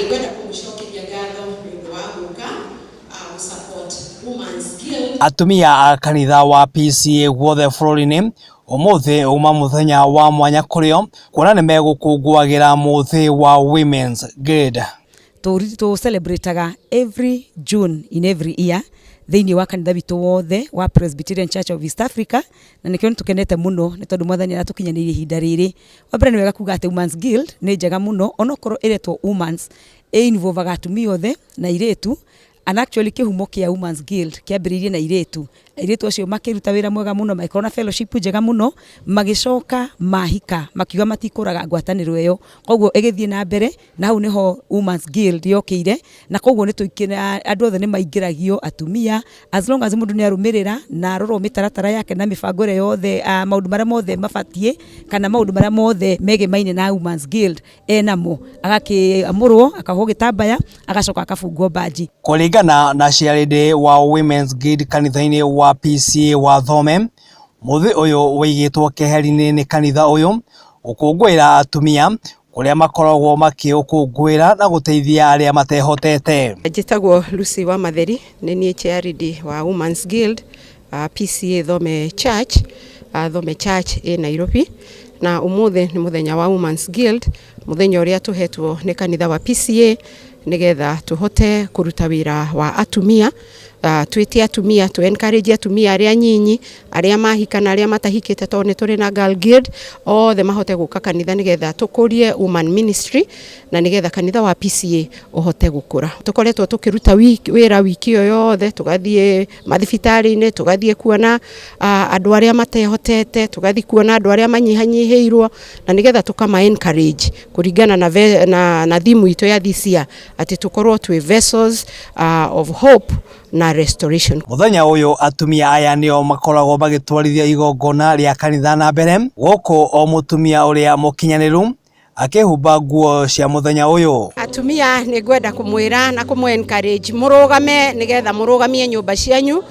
nĩngwenda kũmũcokeria ngatho nĩ ũndũ wa gũka support Women's Guild. Atumia a kanitha wa PCA guothe bũrũri-inĩ ũmũthĩ uma mũthenya wa mwanya kũrĩo kuona nĩ megũkũngũagĩra mũthĩ wa Women's Guild. To celebrate every June in every year thĩinĩ wa kanitha witũ wothe wa Presbyterian Church of East Africa, na nĩkĩo nĩtũkenete mũno nĩ tondũ mwathani aratũkinyanĩirie ihinda rĩrĩ. Wa mbere nĩ wega kuga atĩ Women's Guild nĩ njega mũno onokorwo ĩretwo Women's involve atumia othe na airĩtu, and actually kihumo kia Women's Guild kiambĩrĩirie na airĩtu acio makiruta wĩra mwega mũno, maikoro na fellowship njega mũno, magicoka mahika makiuga matikũraga ngwatanĩro ĩyo, koguo ĩgĩthiĩ na mbere na hau niho Women's Guild yokĩire, na koguo nĩtũikĩra andũ othe nĩmaingĩragio atumia as long as mũndũ nĩarũmĩrĩra na arorwo mĩtaratara yake na mĩbango ĩrĩa yothe maũndũ marĩa mothe mabatiĩ kana maũndũ marĩa mothe megemaine na Women's Guild enamo, agakĩamũrwo akahwo gĩtambaya agacoka akabungwo baji. Kũringana na ciarĩndĩ wa Women's Guild kanitha-inĩ wa PCA wa Thome, mũthĩ ũyũ wĩigĩtwo keheri-inĩ nĩ kanitha ũyũ gũkũngũĩra atumia kũrĩa makoragwo makĩũkũngũĩra na gũteithia arĩa matehotete. Njĩtagwo Lucy wa Matheri, nĩ niĩ chairĩndi wa Women's Guild PCA Thome Church, Thome Church Nairobi, na ũmũthĩ nĩ mũthenya wa Women's Guild, mũthenya ũrĩa tũhetwo nĩ kanitha wa PCA nigetha tuhote kuruta wira wa atumia, twĩtie atumia, tu encourage atumia arĩa nyinyi, arĩa mahika na arĩa matahikĩte, tondũ nĩ tũrĩ na Girl Guild, othe mahote gũka kanitha nigetha tũkũrie woman ministry na nigetha kanitha wa PCA ũhote gũkũra. Tũkoretwo tũkĩruta wĩra wiki ĩyo yothe, tũgathiĩ mathibitarĩ-inĩ, tũgathiĩ kuona andũ arĩa matehotete, tũgathiĩ kuona andũ arĩa manyihanyihĩirwo, na nigetha tũkama encourage kũringana na thimu itũ ya this year, ati tukorwo twi vessels of hope na restoration. Mũthenya ũyũ atumia aya nĩo makoragwo magĩtwarithia igongona rĩa kanitha na mbere, gũkũ o mũtumia ũrĩa mũkinyanĩru akĩhumba nguo cia mũthenya ũyũ. Atumia nĩ ngwenda kũmwĩra na kũmũ encourage mũrũgame nigetha mũrũgamie nyũmba cianyu,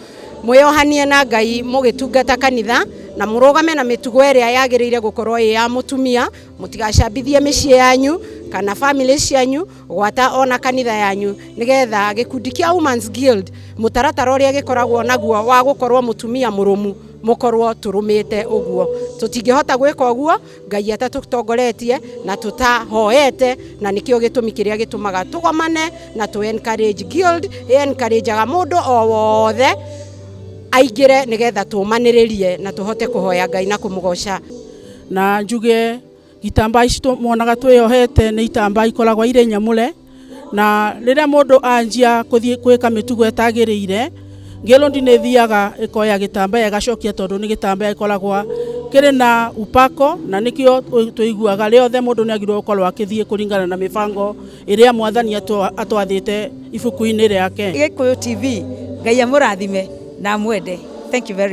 mwĩohanie na Ngai mũgĩtungata kanitha, na mũrũgame na mĩtugo ĩrĩa yagĩrĩire gũkorwo ya mũtumia, mũtigacambithie mĩciĩ yanyu kana family cianyu gwata ona kanitha yanyu, nigetha gĩkundi kĩa Women's Guild mũtaratara ũrĩa gĩkoragwo naguo wa gũkorwo mũtumia mũrũmu mũkorwo tũrũmĩte ũguo. Tũtingĩhota gwĩka ũguo Ngai atatũtongoretie na tũtahoete, na nĩkĩo gĩtũmi kĩrĩa gĩtũmaga tũgomane na tũ encourage Guild encourageaga mũndũ o wothe aingĩre nigetha tũmanĩrĩrie na tũhote kũhoya Ngai na kũmũgoca. Na njuge itambaa ici tũmonaga twĩyohete nĩ itambaa ikoragwo irĩ nyamũre, na rĩrĩa mũndũ anjia gũthiĩ gwĩka mĩtugo ĩtagĩrĩire, Guild nĩ thiaga ĩkoya gĩtambaya ĩgacokia, tondũ nĩ gĩtambaya ĩkoragwo kĩrĩ na upako, na nĩkĩo tũiguaga rĩothe mũndũ nĩagĩrĩirwo gũkorwo akĩthiĩ kũringana na mĩbango ĩrĩa mwathani atwathĩte ibuku-inĩ rĩake. Gĩkũyũ TV, Ngai amũrathime na mwende. Thank you very much.